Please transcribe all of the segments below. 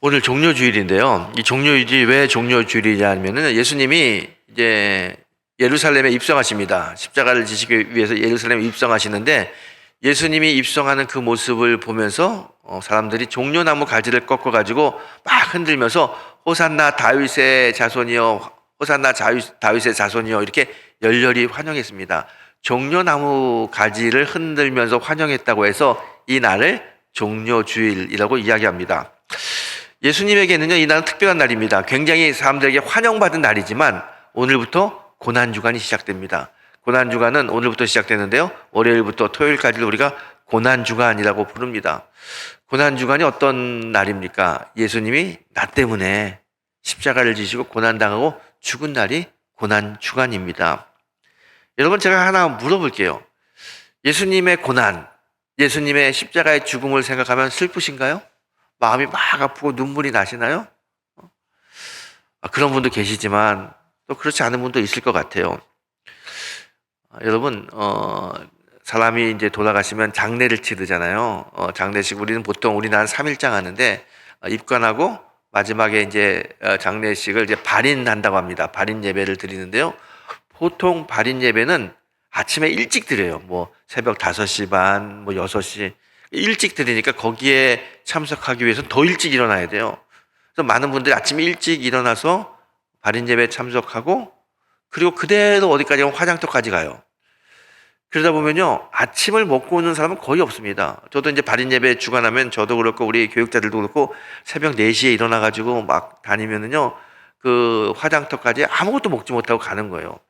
오늘 종료주일인데요. 이 종료주일이 왜 종료주일이냐면은 예수님이 이제 예루살렘에 입성하십니다. 십자가를 지시기 위해서 예루살렘에 입성하시는데 예수님이 입성하는 그 모습을 보면서 사람들이 종려나무 가지를 꺾어 가지고 막 흔들면서 호산나 다윗의 자손이여, 호산나 다윗의 자손이여 이렇게 열렬히 환영했습니다. 종려나무 가지를 흔들면서 환영했다고 해서 이 날을 종료주일이라고 이야기합니다. 예수님에게는요, 이 날은 특별한 날입니다. 굉장히 사람들에게 환영받은 날이지만 오늘부터 고난주간이 시작됩니다. 고난주간은 오늘부터 시작되는데요, 월요일부터 토요일까지를 우리가 고난주간이라고 부릅니다. 고난주간이 어떤 날입니까? 예수님이 나 때문에 십자가를 지시고 고난당하고 죽은 날이 고난주간입니다. 여러분, 제가 하나 물어볼게요. 예수님의 고난, 예수님의 십자가의 죽음을 생각하면 슬프신가요? 마음이 막 아프고 눈물이 나시나요? 그런 분도 계시지만 또 그렇지 않은 분도 있을 것 같아요. 여러분, 사람이 이제 돌아가시면 장례를 치르잖아요. 장례식, 우리는 보통 우리나라는 3일장 하는데, 입관하고 마지막에 이제 장례식을 이제 발인한다고 합니다. 발인 예배를 드리는데요. 보통 발인 예배는 아침에 일찍 드려요. 뭐 새벽 5시 반, 뭐 6시. 일찍 드리니까 거기에 참석하기 위해서 더 일찍 일어나야 돼요. 그래서 많은 분들이 아침에 일찍 일어나서 발인 예배에 참석하고, 그리고 그대로 어디까지 가면 화장터까지 가요. 그러다 보면요, 아침을 먹고 오는 사람은 거의 없습니다. 저도 이제 발인 예배 주관하면 저도 그렇고 우리 교육자들도 그렇고 새벽 4시에 일어나가지고 막 다니면은요, 그 화장터까지 아무것도 먹지 못하고 가는 거예요.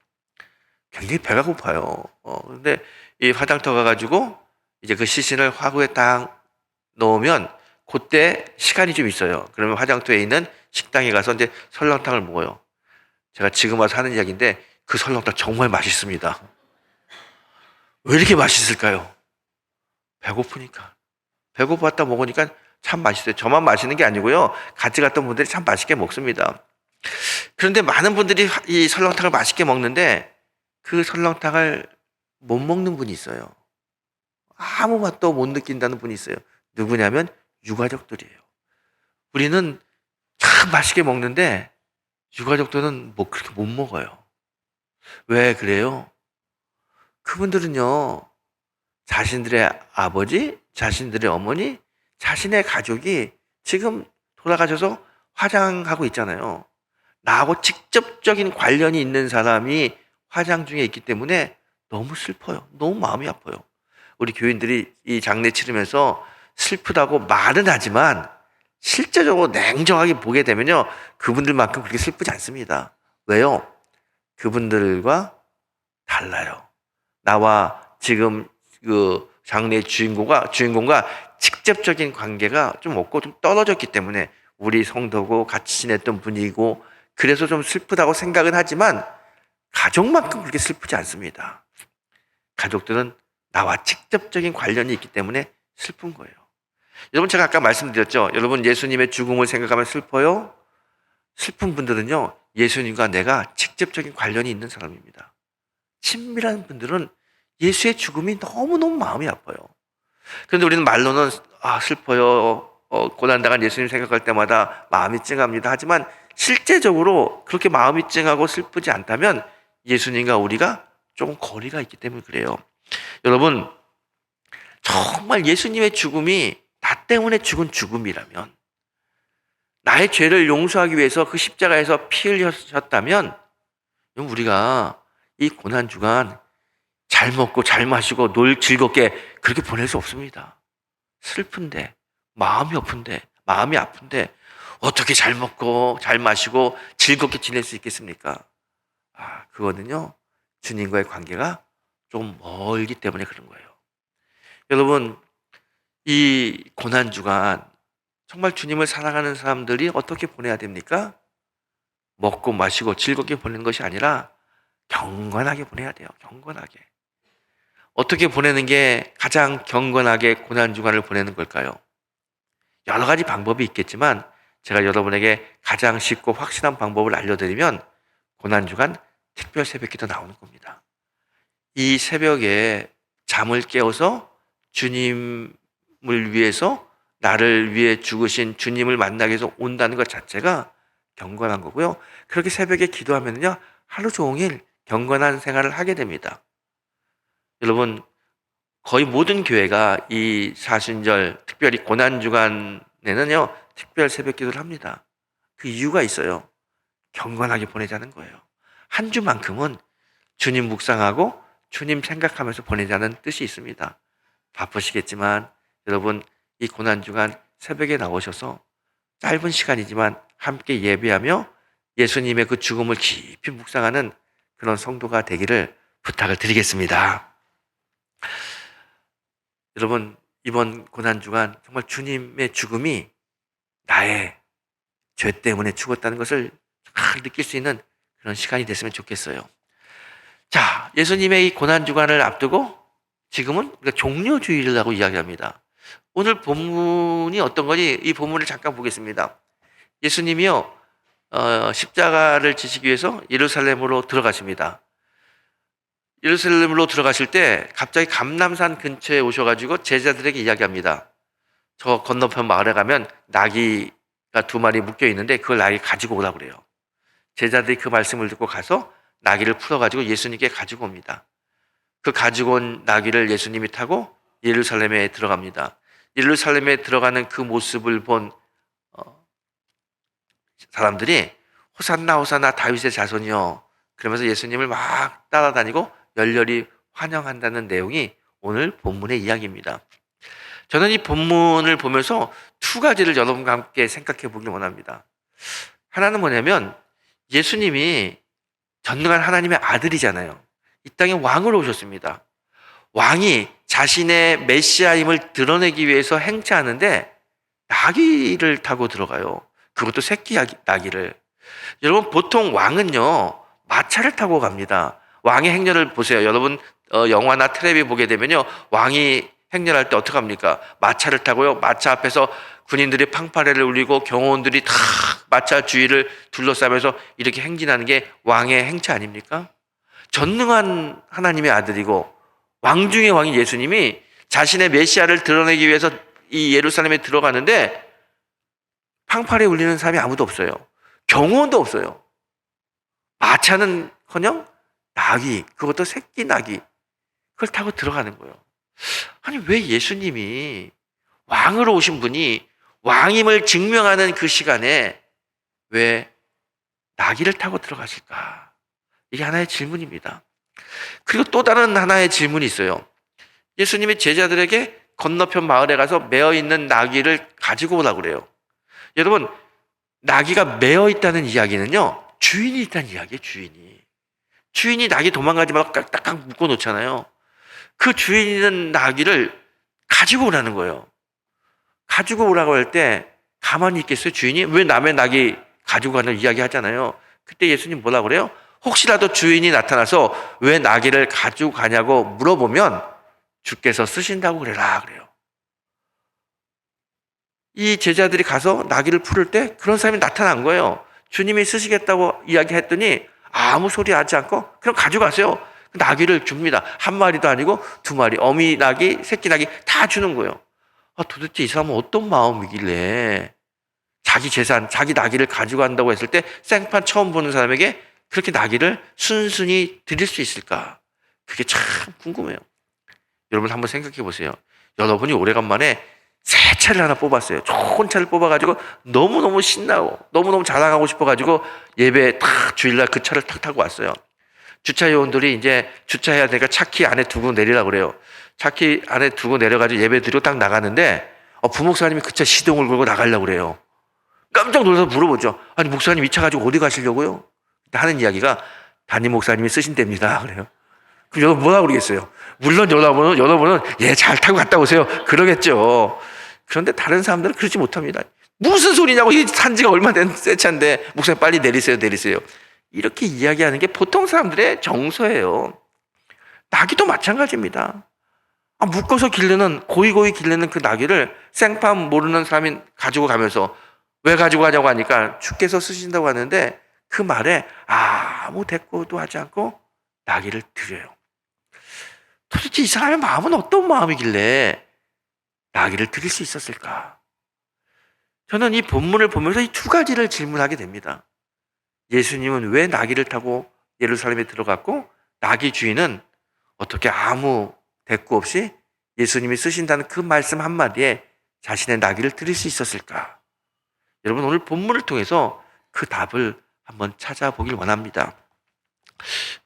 굉장히 배가 고파요. 근데 이 화장터 가가지고 이제 그 시신을 화구에 딱 넣으면 그때 시간이 좀 있어요. 그러면 화장터에 있는 식당에 가서 이제 설렁탕을 먹어요. 제가 지금 와서 하는 이야기인데 그 설렁탕 정말 맛있습니다. 왜 이렇게 맛있을까요? 배고프니까. 배고팠다 먹으니까 참 맛있어요. 저만 맛있는 게 아니고요, 같이 갔던 분들이 참 맛있게 먹습니다. 그런데 많은 분들이 이 설렁탕을 맛있게 먹는데 그 설렁탕을 못 먹는 분이 있어요. 아무 맛도 못 느낀다는 분이 있어요. 누구냐면 유가족들이에요. 우리는 참 맛있게 먹는데 유가족들은 뭐 그렇게 못 먹어요. 왜 그래요? 그분들은요, 자신들의 아버지, 자신들의 어머니, 자신의 가족이 지금 돌아가셔서 화장하고 있잖아요. 나하고 직접적인 관련이 있는 사람이 화장 중에 있기 때문에 너무 슬퍼요. 너무 마음이 아파요. 우리 교인들이 이 장례 치르면서 슬프다고 말은 하지만 실제적으로 냉정하게 보게 되면요, 그분들만큼 그렇게 슬프지 않습니다. 왜요? 그분들과 달라요. 나와 지금 그 장례 주인공과 직접적인 관계가 좀 없고 좀 떨어졌기 때문에 우리 성도고 같이 지냈던 분이고 그래서 좀 슬프다고 생각은 하지만 가족만큼 그렇게 슬프지 않습니다. 가족들은 나와 직접적인 관련이 있기 때문에 슬픈 거예요. 여러분, 제가 아까 말씀드렸죠. 여러분, 예수님의 죽음을 생각하면 슬퍼요? 슬픈 분들은요, 예수님과 내가 직접적인 관련이 있는 사람입니다. 친밀한 분들은 예수의 죽음이 너무너무 마음이 아파요. 그런데 우리는 말로는 슬퍼요, 고난당한 예수님 생각할 때마다 마음이 찡합니다. 하지만 실제적으로 그렇게 마음이 찡하고 슬프지 않다면 예수님과 우리가 조금 거리가 있기 때문에 그래요. 여러분, 정말 예수님의 죽음이 나 때문에 죽은 죽음이라면, 나의 죄를 용서하기 위해서 그 십자가에서 피 흘리셨다면 우리가 이 고난주간 잘 먹고 잘 마시고 즐겁게 그렇게 보낼 수 없습니다. 슬픈데, 마음이 아픈데 어떻게 잘 먹고 잘 마시고 즐겁게 지낼 수 있겠습니까? 그거는요, 주님과의 관계가 좀 멀기 때문에 그런 거예요. 여러분, 이 고난주간 정말 주님을 사랑하는 사람들이 어떻게 보내야 됩니까? 먹고 마시고 즐겁게 보내는 것이 아니라 경건하게 보내야 돼요. 경건하게. 어떻게 보내는 게 가장 경건하게 고난주간을 보내는 걸까요? 여러 가지 방법이 있겠지만 제가 여러분에게 가장 쉽고 확실한 방법을 알려드리면 고난주간 특별 새벽기도 나오는 겁니다. 이 새벽에 잠을 깨워서 주님을 위해서 나를 위해 죽으신 주님을 만나기 위해서 온다는 것 자체가 경건한 거고요. 그렇게 새벽에 기도하면요, 하루 종일 경건한 생활을 하게 됩니다. 여러분, 거의 모든 교회가 이 사순절, 특별히 고난주간에는요, 특별 새벽 기도를 합니다. 그 이유가 있어요. 경건하게 보내자는 거예요. 한 주만큼은 주님 묵상하고 주님 생각하면서 보내자는 뜻이 있습니다. 바쁘시겠지만 여러분, 이 고난주간 새벽에 나오셔서 짧은 시간이지만 함께 예배하며 예수님의 그 죽음을 깊이 묵상하는 그런 성도가 되기를 부탁을 드리겠습니다. 여러분, 이번 고난주간 정말 주님의 죽음이 나의 죄 때문에 죽었다는 것을 잘 느낄 수 있는 그런 시간이 됐으면 좋겠어요. 자, 예수님의 이 고난주간을 앞두고 지금은 우리가 종려주일이라고 이야기합니다. 오늘 본문이 어떤 거니? 이 본문을 잠깐 보겠습니다. 예수님이요, 십자가를 지시기 위해서 예루살렘으로 들어가십니다. 예루살렘으로 들어가실 때 갑자기 감람산 근처에 오셔가지고 제자들에게 이야기합니다. 저 건너편 마을에 가면 나귀가 2마리 묶여 있는데 그걸 나귀 가지고 오라고 그래요. 제자들이 그 말씀을 듣고 가서 나귀를 풀어가지고 예수님께 가지고 옵니다. 그 가지고 온 나귀를 예수님이 타고 예루살렘에 들어갑니다. 예루살렘에 들어가는 그 모습을 본 사람들이 호산나 호산나 다윗의 자손이요, 그러면서 예수님을 막 따라다니고 열렬히 환영한다는 내용이 오늘 본문의 이야기입니다. 저는 이 본문을 보면서 2가지를 여러분과 함께 생각해 보길 원합니다. 하나는 뭐냐면 예수님이 전능한 하나님의 아들이잖아요. 이 땅에 왕으로 오셨습니다. 왕이 자신의 메시아임을 드러내기 위해서 행차하는데 나귀를 타고 들어가요. 그것도 새끼 나귀를. 여러분, 보통 왕은요, 마차를 타고 갑니다. 왕의 행렬을 보세요. 여러분, 영화나 텔레비 보게 되면요, 왕이 행렬할 때 어떻게 합니까? 마차를 타고요, 마차 앞에서 군인들이 팡파레를 울리고 경호원들이 다 마차 주위를 둘러싸면서 이렇게 행진하는 게 왕의 행차 아닙니까? 전능한 하나님의 아들이고 왕 중의 왕인 예수님이 자신의 메시아를 드러내기 위해서 이 예루살렘에 들어가는데 팡파레 울리는 사람이 아무도 없어요. 경호원도 없어요. 마차는커녕 나귀, 그것도 새끼 나귀, 그걸 타고 들어가는 거예요. 아니, 왜 예수님이 왕으로 오신 분이 왕임을 증명하는 그 시간에 왜 나귀를 타고 들어가실까? 이게 하나의 질문입니다. 그리고 또 다른 하나의 질문이 있어요. 예수님이 제자들에게 건너편 마을에 가서 매어 있는 나귀를 가지고 오라고 그래요. 여러분, 나귀가 매어 있다는 이야기는요, 주인이 있다는 이야기예요. 주인이 나귀 도망가지 말고 딱딱 묶어 놓잖아요. 그 주인 있는 나귀를 가지고 오라는 거예요. 가지고 오라고 할 때 가만히 있겠어요? 주인이? 왜 남의 나귀 가지고 가는 이야기 하잖아요. 그때 예수님 뭐라고 그래요? 혹시라도 주인이 나타나서 왜 나귀를 가지고 가냐고 물어보면 주께서 쓰신다고 그래라 그래요. 이 제자들이 가서 나귀를 풀을 때 그런 사람이 나타난 거예요. 주님이 쓰시겠다고 이야기했더니 아무 소리 하지 않고 그럼 가져가세요. 나귀를 줍니다. 1마리도 아니고 2마리, 어미 나귀, 새끼 나귀 다 주는 거예요. 도대체 이 사람은 어떤 마음이길래 자기 재산, 자기 나귀를 가지고 간다고 했을 때 생판 처음 보는 사람에게 그렇게 나귀를 순순히 드릴 수 있을까? 그게 참 궁금해요. 여러분 한번 생각해 보세요. 여러분이 오래간만에 새 차를 하나 뽑았어요. 좋은 차를 뽑아가지고 너무너무 신나고 너무너무 자랑하고 싶어가지고 예배 탁 주일날 그 차를 탁 타고 왔어요. 주차 요원들이 이제 주차해야 되니까 차키 안에 두고 내리라고 그래요. 차키 안에 두고 내려가지고 예배 드리고 딱 나가는데 부목사님이 그 차 시동을 걸고 나가려고 그래요. 깜짝 놀라서 물어보죠. 아니 목사님 이 차 가지고 어디 가시려고요? 하는 이야기가 담임 목사님이 쓰신 데입니다. 그래요. 그럼 여러분 뭐라고 그러겠어요? 물론 여러분은 예, 잘 타고 갔다 오세요. 그러겠죠. 그런데 다른 사람들은 그러지 못합니다. 무슨 소리냐고, 이 산지가 얼마 된 새 차인데 목사님 빨리 내리세요. 이렇게 이야기하는 게 보통 사람들의 정서예요. 나귀도 마찬가지입니다. 묶어서 기르는, 고이고이 기르는 그 나귀를 생판 모르는 사람이 가지고 가면서 왜 가지고 가냐고 하니까 주께서 쓰신다고 하는데 그 말에 아무 대꾸도 하지 않고 나귀를 드려요. 도대체 이 사람의 마음은 어떤 마음이길래 나귀를 드릴 수 있었을까? 저는 이 본문을 보면서 이 두 가지를 질문하게 됩니다. 예수님은 왜 나귀를 타고 예루살렘에 들어갔고, 나귀 주인은 어떻게 아무 대꾸 없이 예수님이 쓰신다는 그 말씀 한마디에 자신의 나귀를 드릴 수 있었을까? 여러분, 오늘 본문을 통해서 그 답을 한번 찾아보길 원합니다.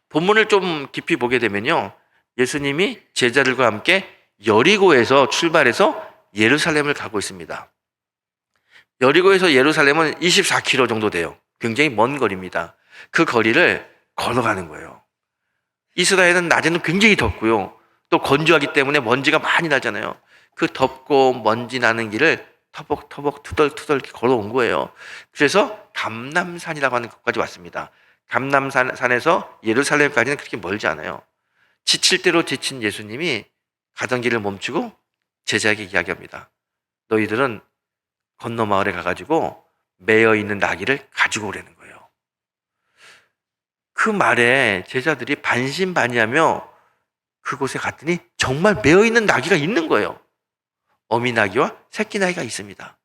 본문을 좀 깊이 보게 되면요, 예수님이 제자들과 함께 여리고에서 출발해서 예루살렘을 가고 있습니다. 여리고에서 예루살렘은 24km 정도 돼요. 굉장히 먼 거리입니다. 그 거리를 걸어가는 거예요. 이스라엘은 낮에는 굉장히 덥고요, 또 건조하기 때문에 먼지가 많이 나잖아요. 그 덥고 먼지 나는 길을 터벅터벅 투덜투덜 걸어온 거예요. 그래서 감람산이라고 하는 곳까지 왔습니다. 감람산에서 예루살렘까지는 그렇게 멀지 않아요. 지칠 대로 지친 예수님이 가던 길을 멈추고 제자에게 이야기합니다. 너희들은 건너 마을에 가가지고 매여 있는 나귀를 가지고 오라는 거예요. 그 말에 제자들이 반신반의하며 그곳에 갔더니 정말 매여 있는 나귀가 있는 거예요. 어미 나귀와 새끼 나귀가 있습니다.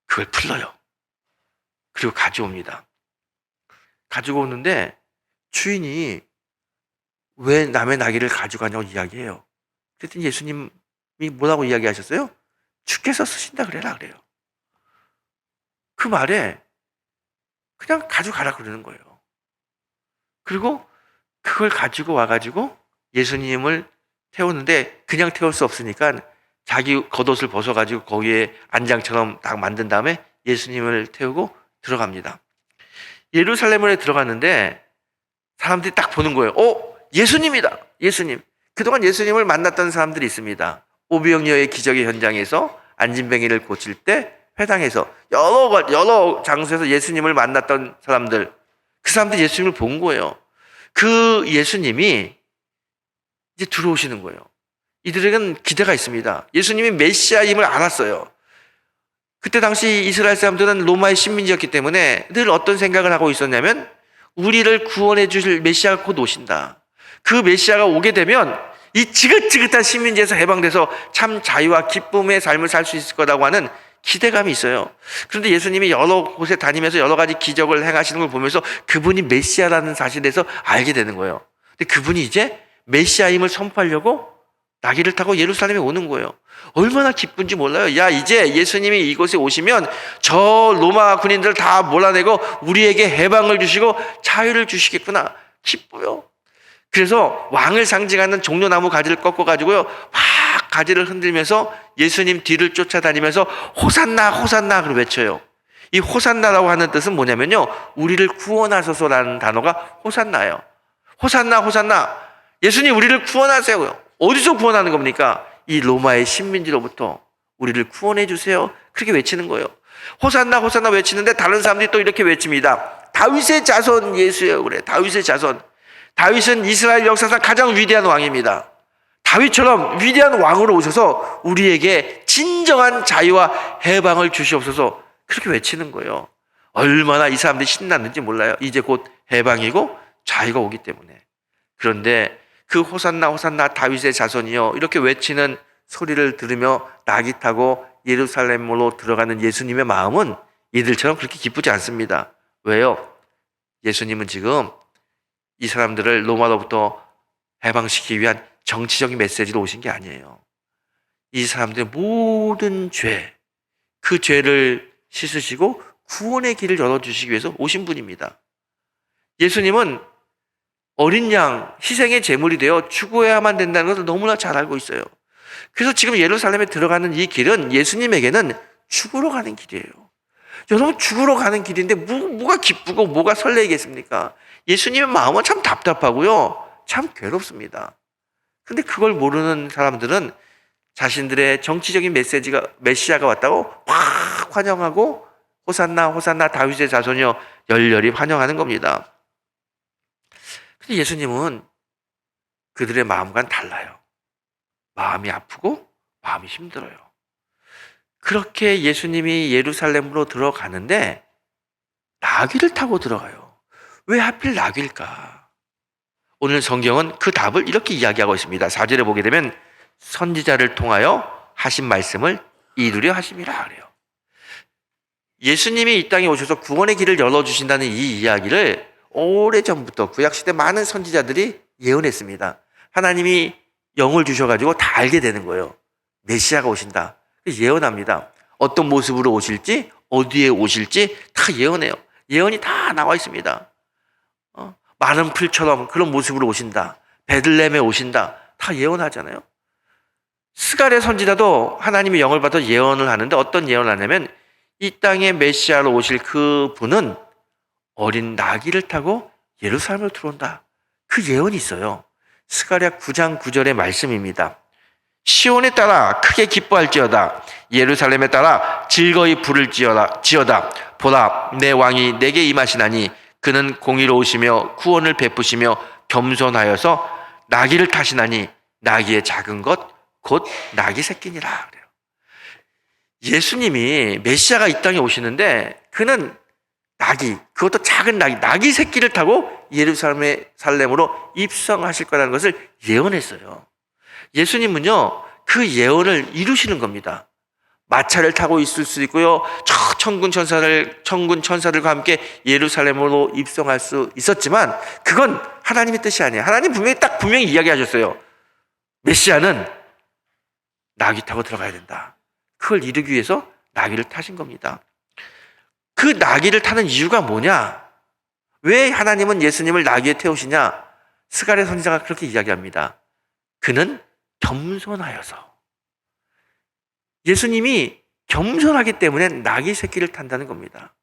그걸 풀러요. 그리고 가져옵니다. 가지고 오는데 주인이 왜 남의 나귀를 가져가냐고 이야기해요. 그랬더니 예수님이 뭐라고 이야기하셨어요? 주께서 쓰신다 그래라 그래요. 그 말에 그냥 가져가라 그러는 거예요. 그리고 그걸 가지고 와가지고 예수님을 태우는데, 그냥 태울 수 없으니까 자기 겉옷을 벗어가지고 거기에 안장처럼 딱 만든 다음에 예수님을 태우고 들어갑니다. 예루살렘에 들어갔는데 사람들이 딱 보는 거예요. 예수님이다. 예수님. 그동안 예수님을 만났던 사람들이 있습니다. 오병이어의 기적의 현장에서 안진뱅이를 고칠 때 회당에서 여러 장소에서 예수님을 만났던 사람들, 그 사람들이 예수님을 본 거예요. 그 예수님이 이제 들어오시는 거예요. 이들에게는 기대가 있습니다. 예수님이 메시아임을 알았어요. 그때 당시 이스라엘 사람들은 로마의 식민지였기 때문에 늘 어떤 생각을 하고 있었냐면, 우리를 구원해 주실 메시아가 곧 오신다. 그 메시아가 오게 되면 이 지긋지긋한 식민지에서 해방돼서 참 자유와 기쁨의 삶을 살 수 있을 거라고 하는 기대감이 있어요. 그런데 예수님이 여러 곳에 다니면서 여러 가지 기적을 행하시는 걸 보면서 그분이 메시아라는 사실에 대해서 알게 되는 거예요. 근데 그분이 이제 메시아임을 선포하려고 나귀를 타고 예루살렘에 오는 거예요. 얼마나 기쁜지 몰라요. 야, 이제 예수님이 이곳에 오시면 저 로마 군인들을 다 몰아내고 우리에게 해방을 주시고 자유를 주시겠구나. 기뻐요. 그래서 왕을 상징하는 종려나무 가지를 꺾어가지고요, 막 가지를 흔들면서 예수님 뒤를 쫓아다니면서 호산나 호산나 그걸 외쳐요. 이 호산나라고 하는 뜻은 뭐냐면요, 우리를 구원하소서라는 단어가 호산나예요. 호산나 호산나, 예수님 우리를 구원하세요. 어디서 구원하는 겁니까? 이 로마의 식민지로부터 우리를 구원해 주세요. 그렇게 외치는 거예요. 호산나 호산나 외치는데 다른 사람들이 또 이렇게 외칩니다. 다윗의 자손 예수예요. 그래, 다윗의 자손. 다윗은 이스라엘 역사상 가장 위대한 왕입니다. 다윗처럼 위대한 왕으로 오셔서 우리에게 진정한 자유와 해방을 주시옵소서. 그렇게 외치는 거예요. 얼마나 이 사람들이 신났는지 몰라요. 이제 곧 해방이고 자유가 오기 때문에. 그런데 그 호산나 호산나 다윗의 자손이요, 이렇게 외치는 소리를 들으며 나귀 타고 예루살렘으로 들어가는 예수님의 마음은 이들처럼 그렇게 기쁘지 않습니다. 왜요? 예수님은 지금 이 사람들을 로마로부터 해방시키기 위한 정치적인 메시지로 오신 게 아니에요. 이 사람들의 모든 죄, 그 죄를 씻으시고 구원의 길을 열어주시기 위해서 오신 분입니다. 예수님은 어린 양, 희생의 제물이 되어 죽어야만 된다는 것을 너무나 잘 알고 있어요. 그래서 지금 예루살렘에 들어가는 이 길은 예수님에게는 죽으러 가는 길이에요. 여러분, 죽으러 가는 길인데 뭐가 기쁘고 뭐가 설레겠습니까? 예수님의 마음은 참 답답하고요, 참 괴롭습니다. 근데 그걸 모르는 사람들은 자신들의 정치적인 메시아가 왔다고 막 환영하고 호산나 호산나 다윗의 자손이여 열렬히 환영하는 겁니다. 근데 예수님은 그들의 마음과는 달라요. 마음이 아프고 마음이 힘들어요. 그렇게 예수님이 예루살렘으로 들어가는데 나귀를 타고 들어가요. 왜 하필 나귀일까? 오늘 성경은 그 답을 이렇게 이야기하고 있습니다. 4절에 보게 되면 선지자를 통하여 하신 말씀을 이루려 하심이라 그래요. 예수님이 이 땅에 오셔서 구원의 길을 열어주신다는 이 이야기를 오래전부터 구약시대 많은 선지자들이 예언했습니다. 하나님이 영을 주셔가지고 다 알게 되는 거예요. 메시아가 오신다. 예언합니다. 어떤 모습으로 오실지, 어디에 오실지 다 예언해요. 예언이 다 나와 있습니다. 마른 풀처럼 그런 모습으로 오신다. 베들레헴에 오신다. 다 예언하잖아요. 스가랴 선지자도 하나님의 영을 받아 예언을 하는데 어떤 예언을 하냐면 이 땅에 메시아로 오실 그 분은 어린 나귀를 타고 예루살렘으로 들어온다. 그 예언이 있어요. 스가랴 9장 9절의 말씀입니다. 시온에 따라 크게 기뻐할지어다. 예루살렘에 따라 즐거이 부를 지어다. 보라, 내 왕이 내게 임하시나니 그는 공의로우시며 구원을 베푸시며 겸손하여서 나귀를 타시나니 나귀의 작은 것 곧 나귀 새끼니라 그래요. 예수님이 메시아가 이 땅에 오시는데 그는 나귀, 그것도 작은 나귀 새끼를 타고 예루살렘으로 입성하실 거라는 것을 예언했어요. 예수님은요, 그 예언을 이루시는 겁니다. 마차를 타고 있을 수 있고요, 천군 천사들과 함께 예루살렘으로 입성할 수 있었지만 그건 하나님의 뜻이 아니에요. 하나님 분명히 이야기하셨어요. 메시아는 나귀 타고 들어가야 된다. 그걸 이루기 위해서 나귀를 타신 겁니다. 그 나귀를 타는 이유가 뭐냐? 왜 하나님은 예수님을 나귀에 태우시냐? 스가랴 선지자가 그렇게 이야기합니다. 그는 겸손하여서. 예수님이 겸손하기 때문에 나귀 새끼를 탄다는 겁니다.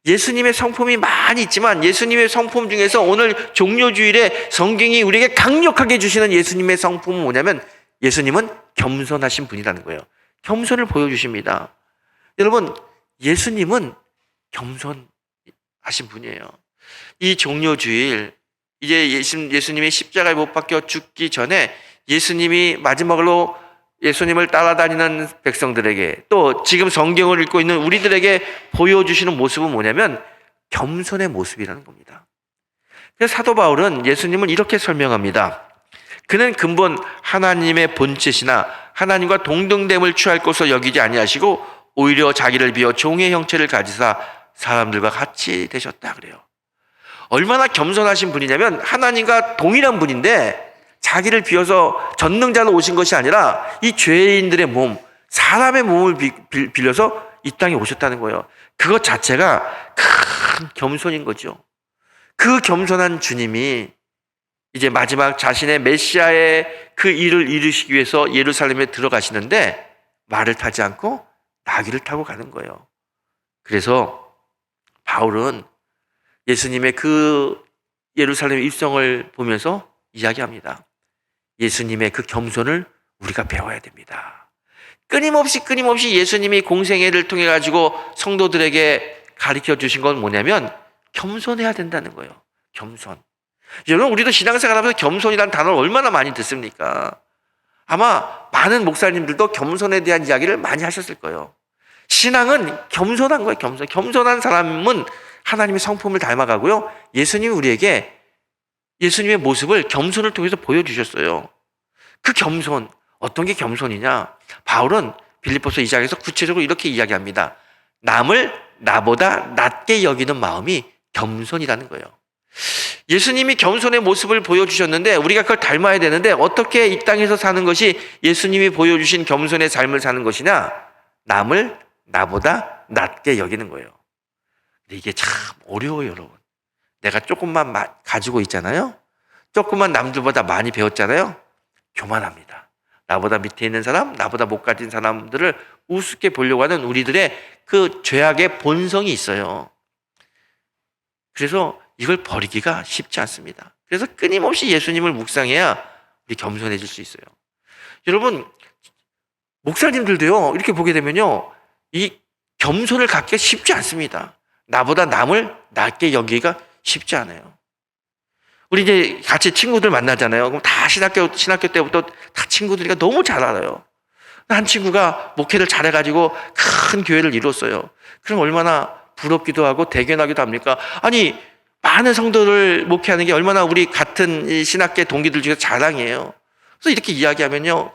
예수님의 성품이 많이 있지만 예수님의 성품 중에서 오늘 종료주일에 성경이 우리에게 강력하게 주시는 예수님의 성품은 뭐냐면 예수님은 겸손하신 분이라는 거예요. 겸손을 보여주십니다. 여러분, 예수님은 겸손하신 분이에요. 이 종료주일, 이제 예수님이 십자가에 못 박혀 죽기 전에 예수님이 마지막으로 예수님을 따라다니는 백성들에게 또 지금 성경을 읽고 있는 우리들에게 보여주시는 모습은 뭐냐면 겸손의 모습이라는 겁니다. 그래서 사도 바울은 예수님을 이렇게 설명합니다. 그는 근본 하나님의 본체시나 하나님과 동등됨을 취할 것으로 여기지 아니하시고 오히려 자기를 비워 종의 형체를 가지사 사람들과 같이 되셨다 그래요. 얼마나 겸손하신 분이냐면 하나님과 동일한 분인데 자기를 비워서 전능자로 오신 것이 아니라 이 죄인들의 몸, 사람의 몸을 빌려서 이 땅에 오셨다는 거예요. 그것 자체가 큰 겸손인 거죠. 그 겸손한 주님이 이제 마지막 자신의 메시아의 그 일을 이루시기 위해서 예루살렘에 들어가시는데 말을 타지 않고 나귀를 타고 가는 거예요. 그래서 바울은 예수님의 그 예루살렘 입성을 보면서 이야기합니다. 예수님의 그 겸손을 우리가 배워야 됩니다. 끊임없이 예수님이 공생애를 통해 가지고 성도들에게 가르쳐 주신 건 뭐냐면 겸손해야 된다는 거예요. 겸손. 여러분, 우리도 신앙생활 하면서 겸손이라는 단어를 얼마나 많이 듣습니까? 아마 많은 목사님들도 겸손에 대한 이야기를 많이 하셨을 거예요. 신앙은 겸손한 거예요. 겸손한 사람은 하나님의 성품을 닮아가고요. 예수님이 우리에게 예수님의 모습을 겸손을 통해서 보여주셨어요. 그 겸손, 어떤 게 겸손이냐? 바울은 빌립보서 2장에서 구체적으로 이렇게 이야기합니다. 남을 나보다 낮게 여기는 마음이 겸손이라는 거예요. 예수님이 겸손의 모습을 보여주셨는데 우리가 그걸 닮아야 되는데 어떻게 이 땅에서 사는 것이 예수님이 보여주신 겸손의 삶을 사는 것이냐? 남을 나보다 낮게 여기는 거예요. 근데 이게 참 어려워요, 여러분. 내가 조금만 가지고 있잖아요. 조금만 남들보다 많이 배웠잖아요. 교만합니다. 나보다 밑에 있는 사람, 나보다 못 가진 사람들을 우습게 보려고 하는 우리들의 그 죄악의 본성이 있어요. 그래서 이걸 버리기가 쉽지 않습니다. 그래서 끊임없이 예수님을 묵상해야 우리 겸손해질 수 있어요. 여러분, 목사님들도요, 이렇게 보게 되면요, 이 겸손을 갖기가 쉽지 않습니다. 나보다 남을 낮게 여기기가 쉽지 않아요. 우리 이제 같이 친구들 만나잖아요. 그럼 다 신학교 때부터 다 친구들이니까 너무 잘 알아요. 한 친구가 목회를 잘해가지고 큰 교회를 이뤘어요. 그럼 얼마나 부럽기도 하고 대견하기도 합니까? 아니, 많은 성도를 목회하는 게 얼마나 우리 같은 신학계 동기들 중에서 자랑이에요. 그래서 이렇게 이야기하면요,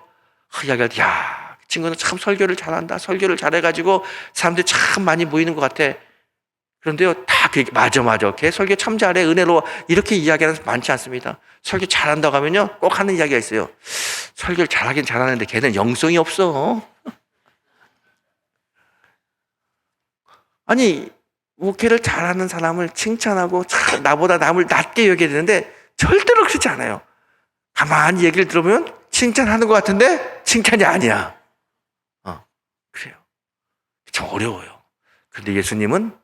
야, 친구는 참 설교를 잘한다. 설교를 잘해가지고 사람들이 참 많이 모이는 것 같아. 그런데요, 다 맞아. 걔 설교 참 잘해. 은혜로워. 이렇게 이야기하는 사람 많지 않습니다. 설교 잘한다고 하면요, 꼭 하는 이야기가 있어요. 설교를 잘하긴 잘하는데 걔는 영성이 없어. 아니, 목회를 잘하는 사람을 칭찬하고 나보다 남을 낮게 여겨야 되는데 절대로 그렇지 않아요. 가만히 얘기를 들어보면 칭찬하는 것 같은데 칭찬이 아니야. 그래요. 참 어려워요. 그런데 예수님은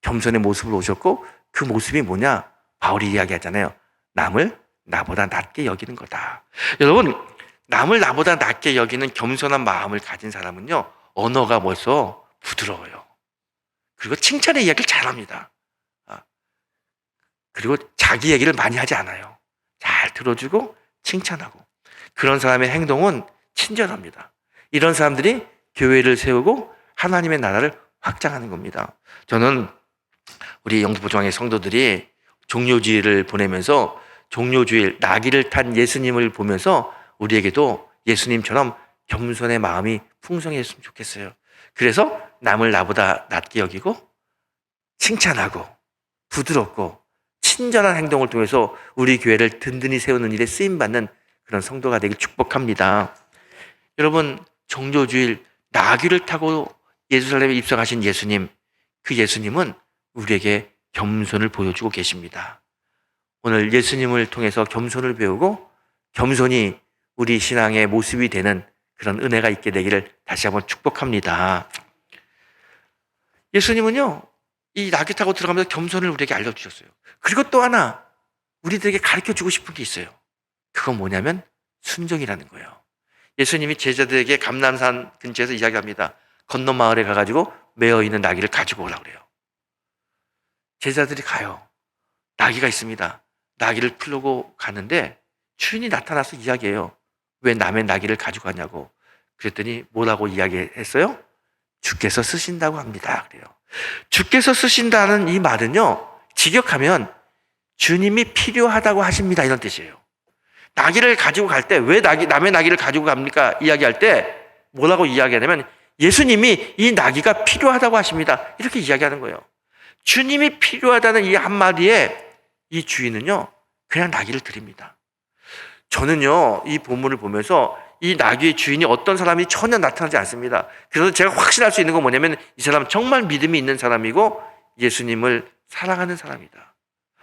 겸손의 모습으로 오셨고 그 모습이 뭐냐? 바울이 이야기하잖아요. 남을 나보다 낮게 여기는 거다. 여러분, 남을 나보다 낮게 여기는 겸손한 마음을 가진 사람은요, 언어가 벌써 부드러워요. 그리고 칭찬의 이야기를 잘합니다. 그리고 자기 얘기를 많이 하지 않아요. 잘 들어주고 칭찬하고. 그런 사람의 행동은 친절합니다. 이런 사람들이 교회를 세우고 하나님의 나라를 확장하는 겁니다. 저는 우리 영등포중앙의 성도들이 종료주일을 보내면서 종료주일 나귀를 탄 예수님을 보면서 우리에게도 예수님처럼 겸손의 마음이 풍성했으면 좋겠어요. 그래서 남을 나보다 낮게 여기고 칭찬하고 부드럽고 친절한 행동을 통해서 우리 교회를 든든히 세우는 일에 쓰임받는 그런 성도가 되길 축복합니다. 여러분, 종료주일 나귀를 타고 예루살렘에 입성하신 예수님, 그 예수님은 우리에게 겸손을 보여주고 계십니다. 오늘 예수님을 통해서 겸손을 배우고 겸손이 우리 신앙의 모습이 되는 그런 은혜가 있게 되기를 다시 한번 축복합니다. 예수님은요, 이 나귀 타고 들어가면서 겸손을 우리에게 알려주셨어요. 그리고 또 하나 우리들에게 가르쳐주고 싶은 게 있어요. 그건 뭐냐면 순종이라는 거예요. 예수님이 제자들에게 감람산 근처에서 이야기합니다. 건너 마을에 가가지고 매어있는 나귀를 가지고 오라고 그래요. 제자들이 가요. 나귀가 있습니다. 나귀를 풀고 가는데 주인이 나타나서 이야기해요. 왜 남의 나귀를 가지고 가냐고. 그랬더니 뭐라고 이야기했어요? 주께서 쓰신다고 합니다. 그래요. 주께서 쓰신다는 이 말은요, 직역하면 주님이 필요하다고 하십니다, 이런 뜻이에요. 나귀를 가지고 갈 때 왜 남의 나귀를 가지고 갑니까? 이야기할 때 뭐라고 이야기하냐면 예수님이 이 나귀가 필요하다고 하십니다, 이렇게 이야기하는 거예요. 주님이 필요하다는 이 한마디에 이 주인은요, 그냥 나귀를 드립니다. 저는요, 이 본문을 보면서 이 나귀의 주인이 어떤 사람이 전혀 나타나지 않습니다. 그래서 제가 확신할 수 있는 건 뭐냐면 이 사람은 정말 믿음이 있는 사람이고 예수님을 사랑하는 사람이다.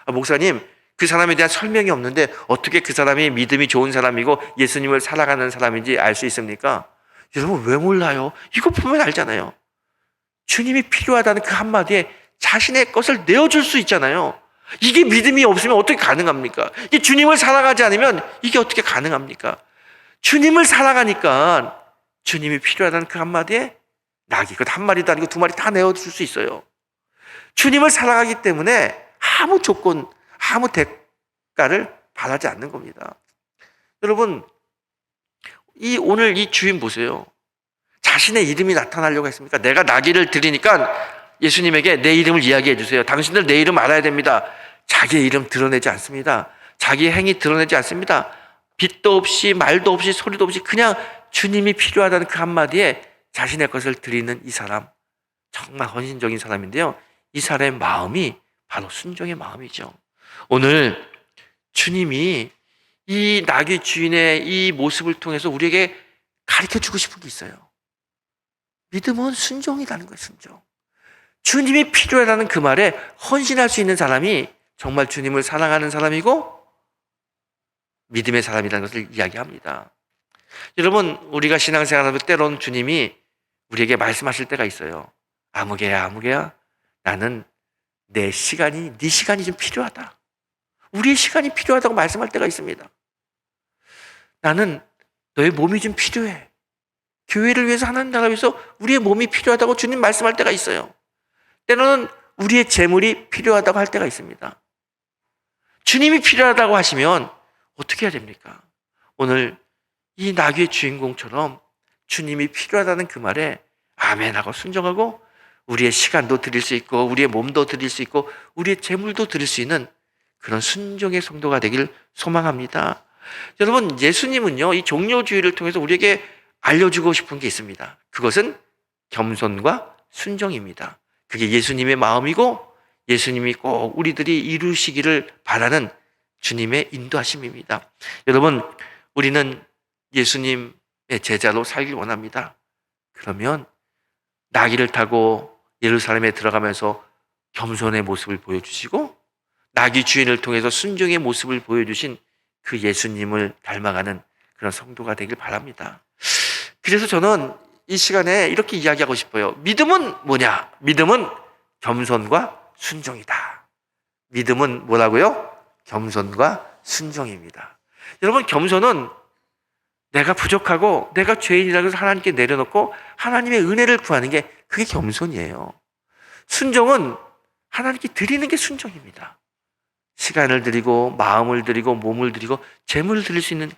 목사님, 그 사람에 대한 설명이 없는데 어떻게 그 사람이 믿음이 좋은 사람이고 예수님을 사랑하는 사람인지 알 수 있습니까? 여러분, 왜 몰라요? 이거 보면 알잖아요. 주님이 필요하다는 그 한마디에 자신의 것을 내어줄 수 있잖아요. 이게 믿음이 없으면 어떻게 가능합니까? 이게 주님을 사랑하지 않으면 이게 어떻게 가능합니까? 주님을 사랑하니까 주님이 필요하다는 그 한마디에 나귀, 그 한 마리도 아니고 두 마리 다 내어줄 수 있어요. 주님을 사랑하기 때문에 아무 조건, 아무 대가를 바라지 않는 겁니다. 여러분, 오늘 이 주인 보세요. 자신의 이름이 나타나려고 했습니까? 내가 나귀를 드리니까 예수님에게 내 이름을 이야기해 주세요. 당신들 내 이름 알아야 됩니다. 자기의 이름 드러내지 않습니다. 자기의 행위 드러내지 않습니다. 빛도 없이 말도 없이 소리도 없이 그냥 주님이 필요하다는 그 한마디에 자신의 것을 드리는 이 사람, 정말 헌신적인 사람인데요, 이 사람의 마음이 바로 순종의 마음이죠. 오늘 주님이 이 나귀 주인의 이 모습을 통해서 우리에게 가르쳐주고 싶은 게 있어요. 믿음은 순종이라는 거예요. 순종. 주님이 필요하다는 그 말에 헌신할 수 있는 사람이 정말 주님을 사랑하는 사람이고 믿음의 사람이라는 것을 이야기합니다. 여러분, 우리가 신앙생활하면서 때로는 주님이 우리에게 말씀하실 때가 있어요. 아무개야, 나는 내 시간이, 네 시간이 좀 필요하다. 우리의 시간이 필요하다고 말씀할 때가 있습니다. 나는 너의 몸이 좀 필요해. 교회를 위해서, 하나님 나라 위해서 우리의 몸이 필요하다고 주님 말씀할 때가 있어요. 때로는 우리의 재물이 필요하다고 할 때가 있습니다. 주님이 필요하다고 하시면 어떻게 해야 됩니까? 오늘 이 나귀의 주인공처럼 주님이 필요하다는 그 말에 아멘하고 순종하고 우리의 시간도 드릴 수 있고 우리의 몸도 드릴 수 있고 우리의 재물도 드릴 수 있는 그런 순종의 성도가 되길 소망합니다. 여러분, 예수님은요, 이 종료주의를 통해서 우리에게 알려주고 싶은 게 있습니다. 그것은 겸손과 순종입니다. 그게 예수님의 마음이고 예수님이 꼭 우리들이 이루시기를 바라는 주님의 인도하심입니다. 여러분, 우리는 예수님의 제자로 살길 원합니다. 그러면 나귀를 타고 예루살렘에 들어가면서 겸손의 모습을 보여주시고 나귀 주인을 통해서 순종의 모습을 보여주신 그 예수님을 닮아가는 그런 성도가 되길 바랍니다. 그래서 저는 이 시간에 이렇게 이야기하고 싶어요. 믿음은 뭐냐? 믿음은 겸손과 순종이다. 믿음은 뭐라고요? 겸손과 순종입니다. 여러분, 겸손은 내가 부족하고 내가 죄인이라고 해서 하나님께 내려놓고 하나님의 은혜를 구하는 게 그게 겸손이에요. 순종은 하나님께 드리는 게 순종입니다. 시간을 드리고 마음을 드리고 몸을 드리고 재물을 드릴 수 있는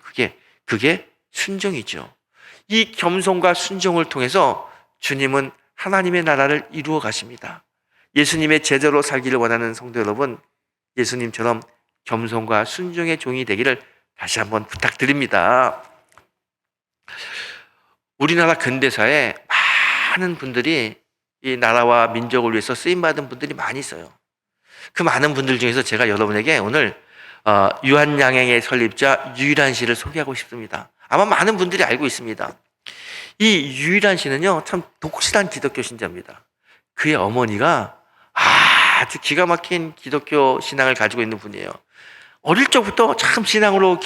그게 순종이죠. 이 겸손과 순종을 통해서 주님은 하나님의 나라를 이루어 가십니다. 예수님의 제자로 살기를 원하는 성도 여러분, 예수님처럼 겸손과 순종의 종이 되기를 다시 한번 부탁드립니다. 우리나라 근대사에 많은 분들이 이 나라와 민족을 위해서 쓰임받은 분들이 많이 있어요. 그 많은 분들 중에서 제가 여러분에게 오늘 유한양행의 설립자 유일한 씨를 소개하고 싶습니다. 아마 많은 분들이 알고 있습니다. 이 유일한 씨는요, 참 독실한 기독교 신자입니다. 그의 어머니가 아주 기가 막힌 기독교 신앙을 가지고 있는 분이에요. 어릴 적부터 참 신앙으로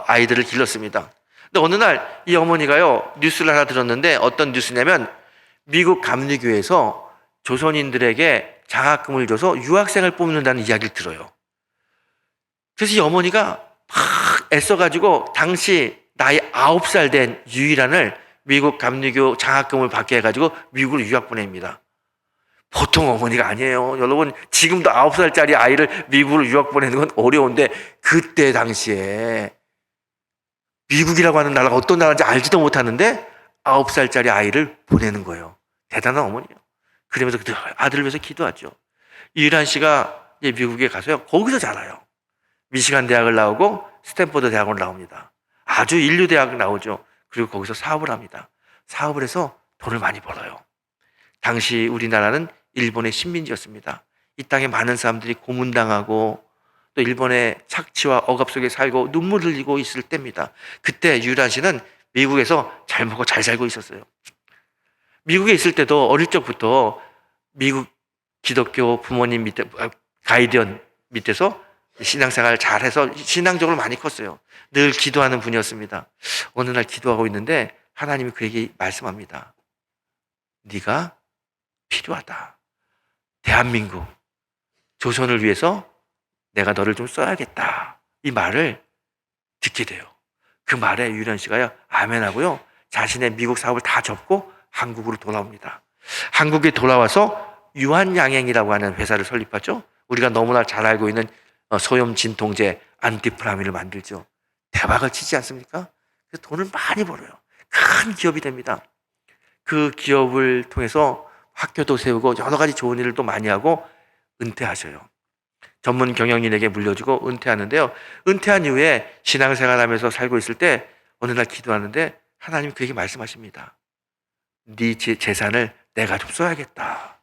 아이들을 길렀습니다. 근데 어느 날 이 어머니가요, 뉴스를 하나 들었는데 어떤 뉴스냐면 미국 감리교에서 조선인들에게 장학금을 줘서 유학생을 뽑는다는 이야기를 들어요. 그래서 이 어머니가 막 애써가지고 당시 나이 9살 된 유일한을 미국 감리교 장학금을 받게 해가지고 미국으로 유학 보냅니다. 보통 어머니가 아니에요. 여러분, 지금도 9살짜리 아이를 미국으로 유학 보내는 건 어려운데 그때 당시에 미국이라고 하는 나라가 어떤 나라인지 알지도 못하는데 9살짜리 아이를 보내는 거예요. 대단한 어머니예요. 그러면서 그 아들을 위해서 기도하죠. 유일한 씨가 미국에 가서요, 거기서 자라요. 미시간 대학을 나오고 스탠포드 대학을 나옵니다. 아주 인류 대학을 나오죠. 그리고 거기서 사업을 합니다. 사업을 해서 돈을 많이 벌어요. 당시 우리나라는 일본의 식민지였습니다. 이 땅에 많은 사람들이 고문당하고 또 일본의 착취와 억압 속에 살고 눈물 흘리고 있을 때입니다. 그때 유일한 씨는 미국에서 잘 먹고 잘 살고 있었어요. 미국에 있을 때도 어릴 적부터 미국 기독교 부모님 밑에 가이디언 밑에서 신앙생활 잘해서 신앙적으로 많이 컸어요. 늘 기도하는 분이었습니다. 어느 날 기도하고 있는데 하나님이 그에게 말씀합니다. 네가 필요하다. 대한민국, 조선을 위해서 내가 너를 좀 써야겠다. 이 말을 듣게 돼요. 그 말에 유일한 씨가요, 아멘 하고요, 자신의 미국 사업을 다 접고 한국으로 돌아옵니다. 한국에 돌아와서 유한양행이라고 하는 회사를 설립하죠. 우리가 너무나 잘 알고 있는 소염 진통제 안티프라민을 만들죠. 대박을 치지 않습니까? 그래서 돈을 많이 벌어요. 큰 기업이 됩니다. 그 기업을 통해서 학교도 세우고 여러 가지 좋은 일을 또 많이 하고 은퇴하셔요. 전문 경영인에게 물려주고 은퇴하는데요. 은퇴한 이후에 신앙생활하면서 살고 있을 때 어느 날 기도하는데 하나님이 그에게 말씀하십니다. 네 재산을 내가 좀 써야겠다.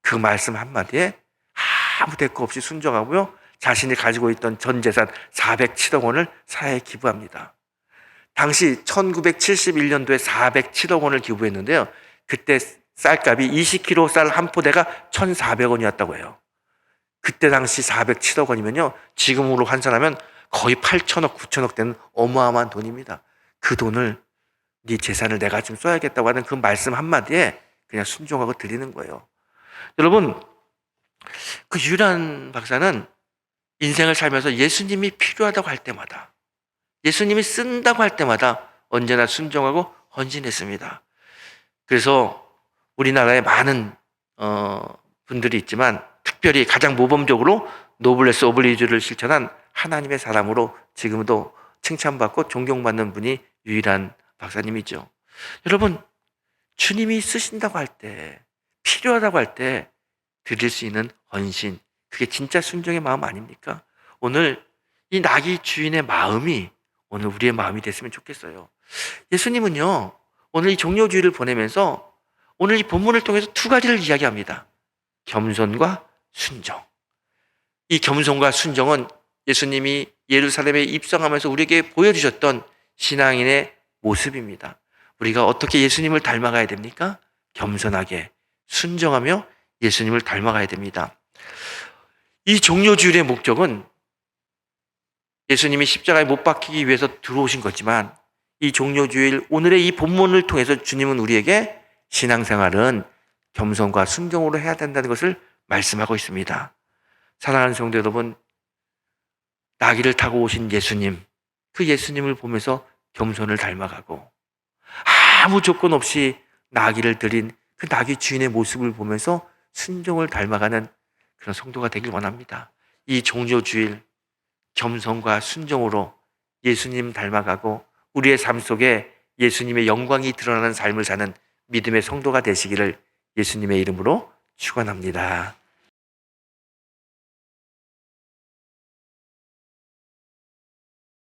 그 말씀 한마디에 아무 대가 없이 순종하고요, 자신이 가지고 있던 전 재산 407억 원을 사회에 기부합니다. 당시 1971년도에 407억 원을 기부했는데요. 그때 쌀값이 20kg 쌀 한 포대가 1,400원이었다고 해요. 그때 당시 407억 원이면요, 지금으로 환산하면 거의 8천억, 9천억 되는 어마어마한 돈입니다. 그 돈을 네 재산을 내가 좀 써야겠다고 하는 그 말씀 한마디에 그냥 순종하고 드리는 거예요. 여러분, 그 유일한 박사는 인생을 살면서 예수님이 필요하다고 할 때마다, 예수님이 쓴다고 할 때마다 언제나 순종하고 헌신했습니다. 그래서 우리나라에 많은 분들이 있지만 특별히 가장 모범적으로 노블레스 오블리주를 실천한 하나님의 사람으로 지금도 칭찬받고 존경받는 분이 유일한 박사님이죠. 여러분, 주님이 쓰신다고 할 때, 필요하다고 할 때 드릴 수 있는 헌신, 그게 진짜 순종의 마음 아닙니까? 오늘 이 나귀 주인의 마음이 오늘 우리의 마음이 됐으면 좋겠어요. 예수님은요, 오늘 이 종료주의를 보내면서 오늘 이 본문을 통해서 두 가지를 이야기합니다. 겸손과 순종. 이 겸손과 순종은 예수님이 예루살렘에 입성하면서 우리에게 보여주셨던 신앙인의 모습입니다. 우리가 어떻게 예수님을 닮아가야 됩니까? 겸손하게 순종하며 예수님을 닮아가야 됩니다. 이 종료주일의 목적은 예수님이 십자가에 못 박히기 위해서 들어오신 거지만 이 종료주일 오늘의 이 본문을 통해서 주님은 우리에게 신앙생활은 겸손과 순종으로 해야 된다는 것을 말씀하고 있습니다. 사랑하는 성도 여러분, 나귀를 타고 오신 예수님, 그 예수님을 보면서 겸손을 닮아가고 아무 조건 없이 나귀를 드린 그 나귀 주인의 모습을 보면서 순종을 닮아가는 그런 성도가 되길 원합니다. 이 종료주일 겸손과 순종으로 예수님 닮아가고 우리의 삶 속에 예수님의 영광이 드러나는 삶을 사는 믿음의 성도가 되시기를 예수님의 이름으로 축원합니다.